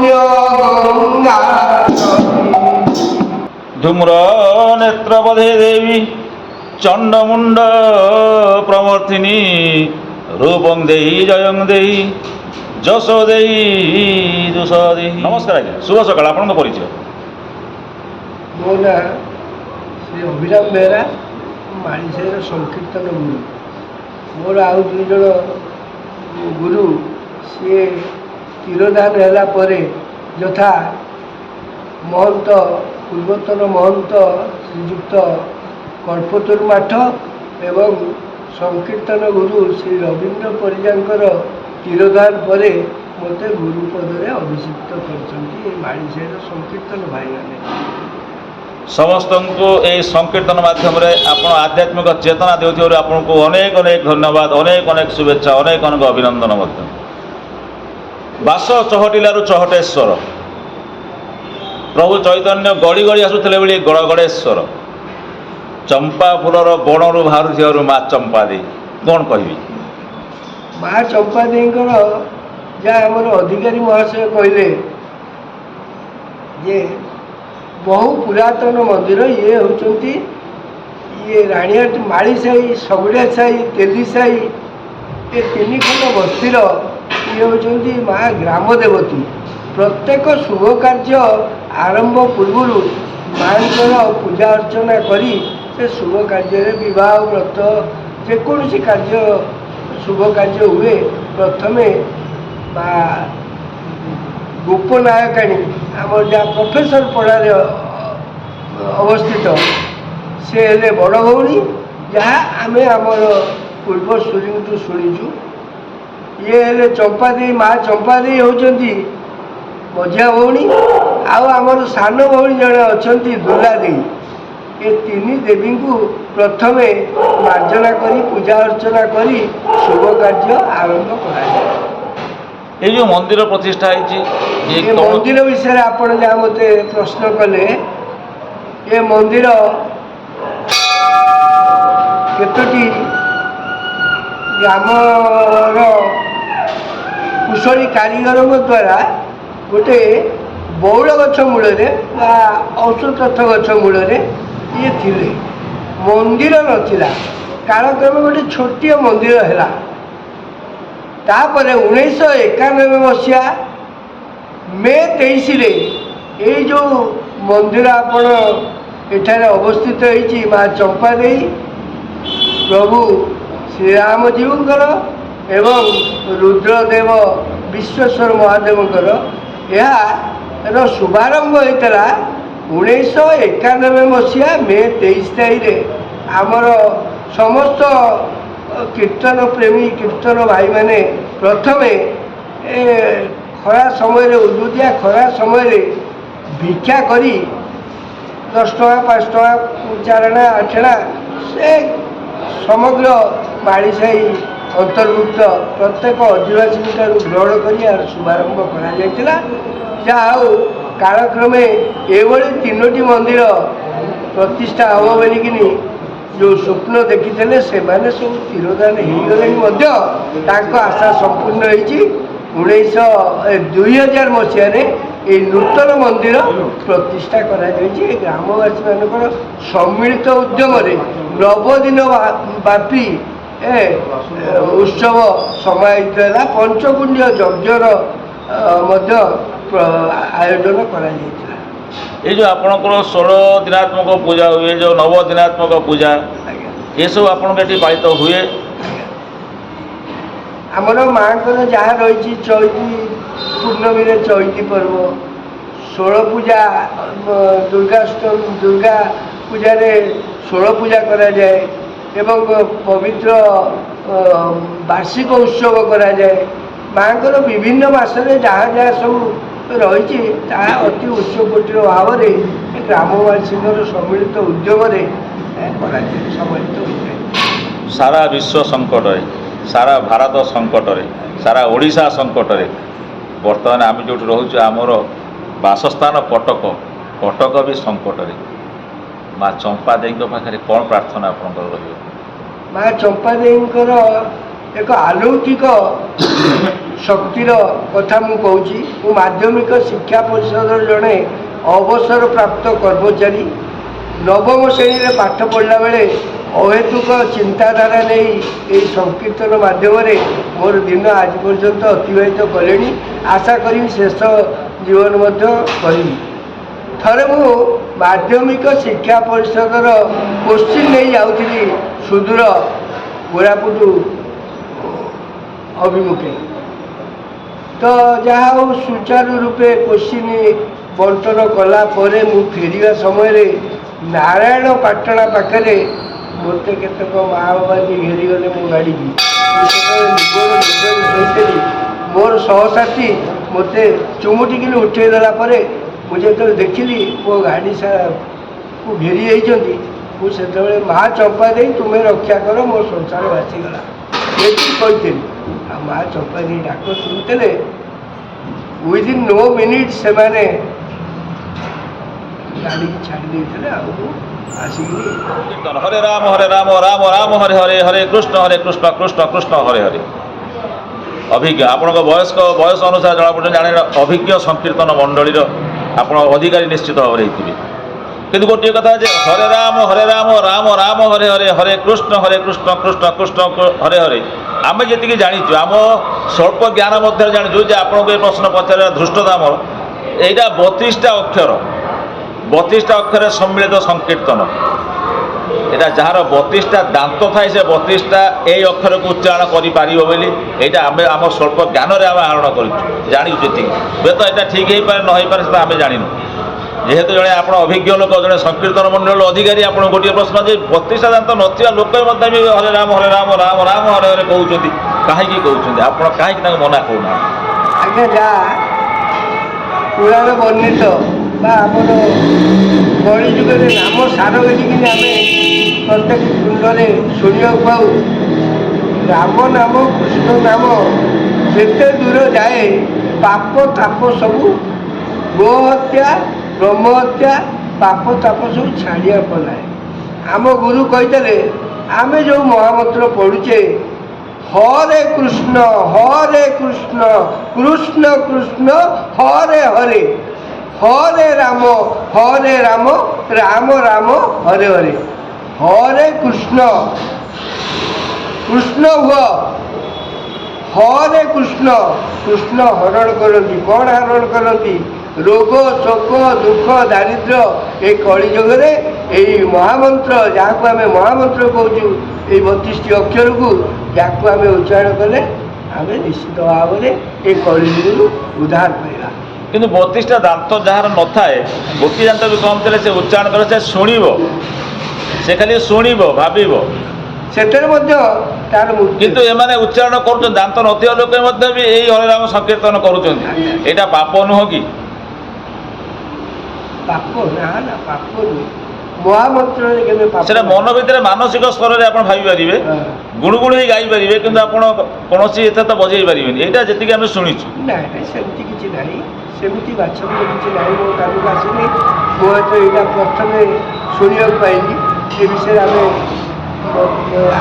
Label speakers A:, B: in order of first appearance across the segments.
A: पुण्य गंगा
B: धूम्र नेत्रबधे देवी चंडमुंड प्रमर्थिनी रूपं देहि जयं देहि जश देहि जुष देहि। नमस्कार आज्ञा, शुभ सकाल। आपन परिचय?
A: मो ना श्री अभिराम बेहरा, माणिसाईर संकीर्तन गुरु। मोर आउ दुई जन गुरु सी तीरदान है यथा महंत पूर्वतन महंत श्रीजुक्त कल्पतरु मठ एवं संकीर्तन गुरु श्री रवींद्र परिजांकर तीरदान परे मते गुरु पदरे अभिषिक्त कर माणिसाईर संकीर्तन भाई मैंने
B: समस्त को ये संकीर्तन माध्यम आपण आध्यात्मिक चेतना देउथिबारु आपनको अनेक अनेक धन्यवाद, अनेक अनेक शुभेच्छा, अनेक अनेक अभिनंदन। बास चहटिलारु चहटेश्वर प्रभु चैतन्य गड़ी गड़ी आसुले बेले गड़गड़ेश्वर चंपा फूलर बणरू बाहर माँ चंपा दे कौन कहबी?
A: माँ चंपा दे जहाँ आम अधिकारी महाशय कहले जे बहु पुरातन मंदिर ये होचंती ये राणीहाट माळीसाई सगुड़ासाई तेलीसाई ये तीन खंड बस्तीर ये होचंती माँ ग्राम देवती। प्रत्येक शुभ कार्य आरंभ पूर्व माँ पूजा अर्चना करी से शुभ कार्य विवाह व्रत जेकोसी कार्य शुभ कार्य हुए प्रथमे गोपनायकाणी आम जहाँ प्रोफेसर पढ़ारे अवस्थित से हेले बड़ भौणी जहाँ आम आमर पूर्वसूरी शुणीचु। ये हेले चंपादेवी माँ चंपादेवी होती मझिया भौणी आमर सान भौणी जड़े अच्छा दुर्गादेवी। ये तीन देवी को प्रथमे मार्जना करी पूजा अर्चना करी शुभ कार्य आरंभ कराए।
B: ये जो मंदिर प्रतिष्ठा
A: ये मंदिर विषय आपन जहाँ मत प्रश्न कले ये मंदिर केतोटी आमर कुशली कारीगर द्वारा गोटे बौल गछ मूल औषध गछ मूल ये थिले मंदिर नथिला कालक्रम गोटे छोटिया मंदिर है। तापर 1991 मसीहा मे 23 ये जो मंदिर आपण एठारे अवस्थित होती माँ चंपा देवी प्रभु श्रीराम जीवकर एवं रुद्रदेव विश्वेश्वर महादेवकर यार शुभारंभ होता 1991 मसीहा मे 23 तारीख आमर समस्त कीर्तन प्रेमी कीर्तन भाई मैंने प्रथमे खरा समय उदुदिया खरा समय भिक्षा करी 10 टका 5 टका 4 आना 8 आना से समग्र माळीसाई अंतर्भुक्त प्रत्येक आदिवासी ग्रहण कर शुभारंभ कर कालक्रमे एभली 3टी मंदिर प्रतिष्ठा हम बोलिकी जो स्वप्न देखी से माने सब तीरदान हो गले आशा संपूर्ण होती 2000 मसीह ये नूतन मंदिर प्रतिष्ठा कराई। ग्रामवासी मान सम्मिलित उद्यम नवदिन व्यापी उत्सव समाहित है पंचकुंड यज्ञर आयोजन करा
B: ये जो आपणकर 16 दिनात्मक पूजा हुए जो 9 दिनात्मक पूजा ये सब आपन पालित हुए
A: आमर माँ को जहाँ रही चैती पूर्णमी चैती पर्व 16 पूजा दुर्गा पूजा 16 पूजा करा जाए एवं पवित्र वार्षिक उत्सव करा जाए। माँ को विभिन्न मासरे जहाँ जहाँ सब रही अति उच्चकोटर भाव में ग्रामवासी सम्मिलित उद्यम समाहित होता
B: सारा विश्व संकट सारा भारत संकट सारा ओडिशा संकट बर्तमान आम जो रोचे आमर बासस्थान कटक कटक भी संकट माँ चंपा देवी पाखे कौन प्रार्थना आप
A: माँ चंपा देवी एक अलौकिक ଶକ୍ତିର କଥା ମୁଁ କହୁଛି। ମୁଁ ମାଧ୍ୟମିକ ଶିକ୍ଷା ପରିଷଦର ଜଣେ ଅବସରପ୍ରାପ୍ତ କର୍ମଚାରୀ। ନବମ ଶ୍ରେଣୀରେ ପାଠ ପଢ଼ିଲା ବେଳେ ଅହେତୁକ ଚିନ୍ତାଧାରା ନେଇ ଏହି ସଂକୀର୍ତ୍ତନ ମାଧ୍ୟମରେ ମୋର ଦିନ ଆଜି ପର୍ଯ୍ୟନ୍ତ ଅତିବାହିତ କଲେଣି। ଆଶା କରିବି ଶେଷ ଜୀବନ ମଧ୍ୟ କରିବି। ଥରେ ମୁଁ ମାଧ୍ୟମିକ ଶିକ୍ଷା ପରିଷଦର କୋଶ୍ଚିନ୍ ନେଇ ଯାଉଥିଲି ସୁଦୂର କୋରାପୁଟ ଅଭିମୁଖେ। ତ ଯାହା ହଉ ସୁଚାରୁ ରୂପେ କୋଶ୍ଚିନ୍ ବଣ୍ଟନ କଲା ପରେ ମୁଁ ଫେରିବା ସମୟରେ ନାରାୟଣପାଟଣା ପାଖରେ ମୋତେ କେତେକ ମା' ବାବା ଯେ ଘେରିଗଲେ ମୋ ଗାଡ଼ିକି। ମୁଁ ସେତେବେଳେ ଶୋଇଥିଲି। ମୋର ସହସାଥୀ ମୋତେ ଚୁମୁଟିକିନି ଉଠେଇ ଦେଲା ପରେ ମୁଁ ଯେତେବେଳେ ଦେଖିଲି ମୋ ଗାଡ଼ି ସାରାକୁ ଘେରି ଯାଇଛନ୍ତି, ମୁଁ ସେତେବେଳେ ମା' ଚମ୍ପା ଦେଇ ତୁମେ ରକ୍ଷା କର, ମୋ ସଂସାର ବାସିଗଲା ଏଠି କହିଥିଲି। ଆଉ ମା' ଚମ୍ପା ଦେଇ ଡାକ ଶୁଣିଥିଲେ ୱିଦିନ୍ ନୋ ମିନିଟ୍ ସେମାନେ ଗାଡ଼ିକି ଛାଡ଼ି ଦେଇଥିଲେ। ଆଉ ମୁଁ ଆସିକିରି
B: ହରେ ରାମ ରାମ ରାମ ହରେ ହରେ ହରେ କୃଷ୍ଣ କୃଷ୍ଣ କୃଷ୍ଣ ହରେ ହରେ। ଅଭିଜ୍ଞ ଆପଣଙ୍କ ବୟସ ଅନୁସାରେ ଜଣାପଡ଼ୁଛନ୍ତି ଜାଣେ ଅଭିଜ୍ଞ ସଂକୀର୍ତ୍ତନ ମଣ୍ଡଳୀର ଆପଣ ଅଧିକାରୀ ନିଶ୍ଚିତ ଭାବରେ ହେଇଥିବେ। କିନ୍ତୁ ଗୋଟିଏ କଥା ଯେ ହରେ ରାମ ରାମ ରାମ ହରେ ହରେ ହରେ କୃଷ୍ଣ କୃଷ୍ଣ କୃଷ୍ଣ ହରେ ହରେ। ଆମେ ଯେତିକି ଜାଣିଛୁ ଆମ ସ୍ୱଳ୍ପ ଜ୍ଞାନ ମଧ୍ୟରେ ଜାଣିଛୁ ଯେ ଆପଣଙ୍କୁ ଏ ପ୍ରଶ୍ନ ପଚାରିବା ଧୃଷ୍ଟତା ଆମର। ଏଇଟା 32ଟା ଅକ୍ଷର, 32ଟା ଅକ୍ଷରରେ ସମ୍ମିଳିତ ସଂକୀର୍ତ୍ତନ। এটা ଯାହାର 32ଟା ଦାନ୍ତ ଥାଏ ସେ 32ଟା ଏଇ ଅକ୍ଷରକୁ ଉଚ୍ଚାରଣ କରିପାରିବ ବୋଲି ଏଇଟା ଆମେ ଆମ ସ୍ୱଳ୍ପ ଜ୍ଞାନରେ ଆମେ ଆହରଣ କରିଛୁ, ଜାଣିଛୁ ଯେତିକି। ହୁଏତ ଏଇଟା ଠିକ୍ ହେଇପାରେ ନ ହେଇପାରେ ସେଟା ଆମେ ଜାଣିନୁ। ଯେହେତୁ ଜଣେ ଆପଣ ଅଭିଜ୍ଞ ଲୋକ, ଜଣେ ସଂକୀର୍ତ୍ତନ ମଣ୍ଡଳୀର ଅଧିକାରୀ, ଆପଣ ଗୋଟିଏ ପ୍ରଶ୍ନ ଯେ 32ଟା ଦାନ୍ତ ନଥିବା ଲୋକ ମଧ୍ୟ ବି ହରେ ରାମ ରାମ ରାମ ହରେ ହରେ କହୁଛନ୍ତି, କାହିଁକି କହୁଛନ୍ତି? ଆପଣ କାହିଁକି ତାଙ୍କୁ ମନା କରୁନାହାନ୍ତି?
A: ଆଜ୍ଞା ଯାହା ପୁରାଣ ବର୍ଣ୍ଣିତ ବା ଆମର କଳିଯୁଗରେ ନାମ ସାର ବୋଲିକିନି ଆମେ ପ୍ରତ୍ୟେକ ତୁଣ୍ଡରେ ଶୁଣିବାକୁ ପାଉ। ରାମ ନାମ କୃଷ୍ଣ ନାମ ଯେତେ ଦୂର ଯାଏ ପାପ ତାପ ସବୁ ଗୋ ହତ୍ୟା ବ୍ରହ୍ମ ହତ୍ୟା ପାପ ତାପ ସବୁ ଛାଡ଼ିବା ପଲାଏ। ଆମ ଗୁରୁ କହିଥିଲେ ଆମେ ଯେଉଁ ମହାମନ୍ତ୍ର ପଢ଼ୁଛେ ହରେ କୃଷ୍ଣ କୃଷ୍ଣ କୃଷ୍ଣ ହରେ ହରେ, ହରେ ରାମ ରାମ ରାମ ହରେ ହରେ। ହରେ କୃଷ୍ଣ କୃଷ୍ଣ ହୁଅ, ହରେ କୃଷ୍ଣ କୃଷ୍ଣ ହରଣ କରନ୍ତି। କ'ଣ ହରଣ କରନ୍ତି? ରୋଗ ଶୋକ ଦୁଃଖ ଦାରିଦ୍ର୍ୟ ଏ କଳିଯୁଗରେ ଏଇ ମହାମନ୍ତ୍ର, ଯାହାକୁ ଆମେ ମହାମନ୍ତ୍ର କହୁଛୁ, ଏଇ 32ଟି ଅକ୍ଷରକୁ ଯାହାକୁ ଆମେ ଉଚ୍ଚାରଣ କଲେ ଆମେ ନିଶ୍ଚିତ ଭାବରେ ଏ କଳିଯୁଗରୁ ଉଦ୍ଧାର ପାଇବା।
B: କିନ୍ତୁ 32ଟା ଦାନ୍ତ ଯାହାର ନଥାଏ, ଗୋଟିଏ ଦାନ୍ତ ବି କମ୍ ଥିଲେ ସେ ଉଚ୍ଚାରଣ କରେ, ସେ ଶୁଣିବ, ସେ ଖାଲି ଶୁଣିବ ଭାବିବ,
A: ସେଥିରେ ମଧ୍ୟ ତାର
B: କିନ୍ତୁ ଏମାନେ ଉଚ୍ଚାରଣ କରୁଛନ୍ତି ଦାନ୍ତ ନଥିବା ଲୋକ ମଧ୍ୟ ବି ଏଇ ହରେରାମ ସଂକୀର୍ତ୍ତନ କରୁଛନ୍ତି। ଏଇଟା ପାପ ନୁହଁ କି?
A: ପାପ ନା ନା ପାପ ନୁହେଁ। ମହାମନ୍ତ୍ରରେ କେବେ ପାପ
B: ସେଟା ମନ ଭିତରେ ମାନସିକ ସ୍ତରରେ ଆପଣ ଭାବିପାରିବେ, ଗୁଣୁଗୁଣୁ ହେଇ ଗାଇପାରିବେ, କିନ୍ତୁ ଆପଣ କୌଣସି ଏତେ ତ ବଜେଇ ପାରିବେନି। ଏଇଟା ଯେତିକି ଆମେ ଶୁଣିଛୁ।
A: ନାଇଁ ନାଇଁ ସେମିତି କିଛି ନାହିଁ, ସେମିତି ବାଛବିକ କିଛି ନାହିଁ। ମୋ କାମକୁ ଆସିନି, ମୁଁ ହয়তো ଏଇଟା ପ୍ରଥମେ ଶୁଣିବାକୁ ପାଇଲି। ଏ ବିଷୟରେ ଆମେ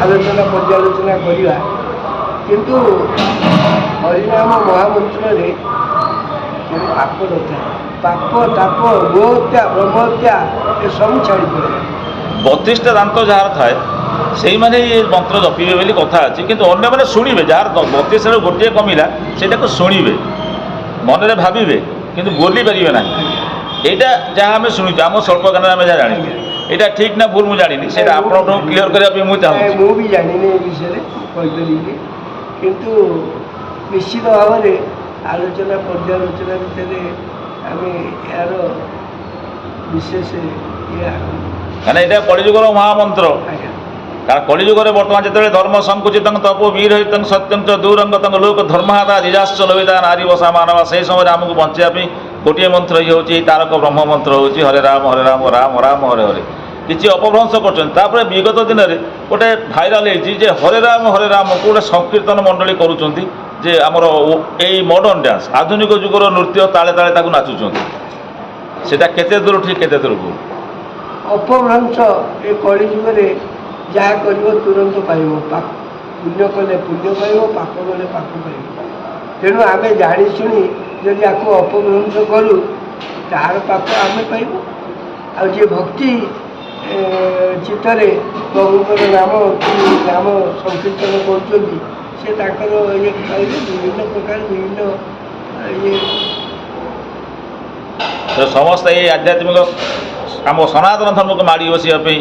A: ଆଲୋଚନା ପର୍ଯ୍ୟାଲୋଚନା କରିବା। କିନ୍ତୁ ହରିନାମ ମହାମନ୍ତ୍ରରେ କେବେ ପାପ ନଥାଏ। ପାପ ତାପ ଗୋ ହତ୍ୟା ବ୍ରହ୍ମ ହତ୍ୟା ଏସବୁ ଛାଡ଼ି ପଡ଼ିବ।
B: 32ଟା ଦାନ୍ତ ଯାହାର ଥାଏ ସେଇମାନେ ଏ ମନ୍ତ୍ର ଜପିବେ ବୋଲି କଥା ଅଛି, କିନ୍ତୁ ଅନ୍ୟମାନେ ଶୁଣିବେ। ଯାହାର 32ରୁ ଗୋଟିଏ କମିଲା ସେଇଟାକୁ ଶୁଣିବେ, ମନରେ ଭାବିବେ, କିନ୍ତୁ ବୋଲି ପାରିବେ ନାହିଁ। এইটা ଯାହା ଆମେ ଶୁଣିଛୁ, ଆମ ସ୍ୱଳ୍ପ ଜ୍ଞାନରେ ଆମେ ଯାହା ଜାଣିଛୁ, ଏଇଟା ଠିକ୍ ନା ଭୁଲ ମୁଁ ଜାଣିନି, ସେଇଟା ଆପଣଙ୍କଠୁ କ୍ଲିୟର କରିବା ପାଇଁ ମୁଁ ଚାହୁଁଛି।
A: ମୁଁ ବି ଜାଣିନି ଏ ବିଷୟରେ କହିପାରିବି, କିନ୍ତୁ ନିଶ୍ଚିତ ଭାବରେ ଆଲୋଚନା ପର୍ଯ୍ୟାଲୋଚନା ଭିତରେ ଆମେ ଏହାର ବିଶେଷ
B: କାରଣ ଏଇଟା କଳିଯୁଗର ମହାମନ୍ତ୍ର।
A: ଆଜ୍ଞା
B: କାରଣ କଳିଯୁଗରେ ବର୍ତ୍ତମାନ ଯେତେବେଳେ ଧର୍ମ ସଂକୁଚିତଙ୍କ ତପୋ ବୀରହିତଙ୍କ ସତ୍ୟଙ୍କ ଦୂରଙ୍ଗ ତାଙ୍କ ଲୋକ ଧର୍ମହାତା ଜିଜାଶ୍ଚ ଲୋଭିତା ନାରୀ ବସା ମାନବା, ସେହି ସମୟରେ ଆମକୁ ବଞ୍ଚିବା ପାଇଁ ଗୋଟିଏ ମନ୍ତ୍ର ଇଏ ହେଉଛି, ଏଇ ତାରକ ବ୍ରହ୍ମ ମନ୍ତ୍ର ହେଉଛି ହରେ ରାମ ରାମ ରାମ ହରେ ହରେ। କିଛି ଅପଭ୍ରଂଶ କରୁଛନ୍ତି। ତାପରେ ବିଗତ ଦିନରେ ଗୋଟେ ଭାଇରାଲ ହେଇଛି ଯେ ହରେ ରାମକୁ ଗୋଟେ ସଂକୀର୍ତ୍ତନ ମଣ୍ଡଳୀ କରୁଛନ୍ତି, ଯେ ଆମର ଏଇ ମଡର୍ଣ୍ଣ ଡ୍ୟାନ୍ସ ଆଧୁନିକ ଯୁଗର ନୃତ୍ୟ ତାଳେ ତାଳେ ତାକୁ ନାଚୁଛନ୍ତି। ସେଟା କେତେ ଦୂର ଠିକ୍ କେତେ ଦୂର ଭୁଲ?
A: ଅପଭ୍ରଂଶ ଏ କଳିଯୁଗରେ ଯାହା କରିବ ତୁରନ୍ତ ପାଇବ। ପୁଣ୍ୟ କଲେ ପୁଣ୍ୟ ପାଇବ, ପାପ କଲେ ପାପ ପାଇବ। ତେଣୁ ଆମେ ଜାଣିଶୁଣି ଯଦି ଆକୁ ଅପଭ୍ରଂଶ କରୁ ତାହାର ପାପ ଆମେ ପାଇବୁ। ଆଉ ଯିଏ ଭକ୍ତି ଚିତ୍ତରେ ପ୍ରଭୁଙ୍କର ନାମ ସଂକୀର୍ତ୍ତନ କରୁଛନ୍ତି ସେ ତାଙ୍କର ଇଏ ପାଇବେ ବିଭିନ୍ନ ପ୍ରକାର ବିଭିନ୍ନ ଇଏ।
B: ସମସ୍ତେ ଏଇ ଆଧ୍ୟାତ୍ମିକ ଆମ ସନାତନ ଧର୍ମକୁ ମାଡ଼ି ବସିବା ପାଇଁ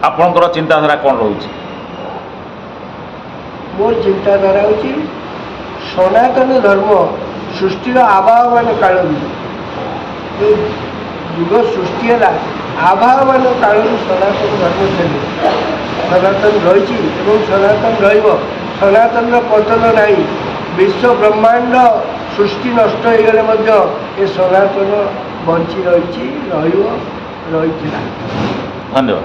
B: ଆପଣଙ୍କର ଚିନ୍ତାଧାରା କ'ଣ ରହୁଛି?
A: ମୋର ଚିନ୍ତାଧାରା ହେଉଛି ସନାତନ ଧର୍ମ ସୃଷ୍ଟିର ଆବାହମାନ କାଳରୁ ଯେଉଁ ଯୁଗ ସୃଷ୍ଟି ହେଲା ଆବାହମାନ କାଳରୁ ସନାତନ ଧର୍ମ ଥିଲେ, ସନାତନ ରହିଛି ଏବଂ ସନାତନ ରହିବ। ସନାତନର ପତନ ନାହିଁ। ବିଶ୍ୱ ବ୍ରହ୍ମାଣ୍ଡ ସୃଷ୍ଟି ନଷ୍ଟ ହୋଇଗଲେ ମଧ୍ୟ ଏ ସନାତନ ବଞ୍ଚି ରହିଛି, ରହିବ, ରହିଥିଲା।
B: ଧନ୍ୟବାଦ।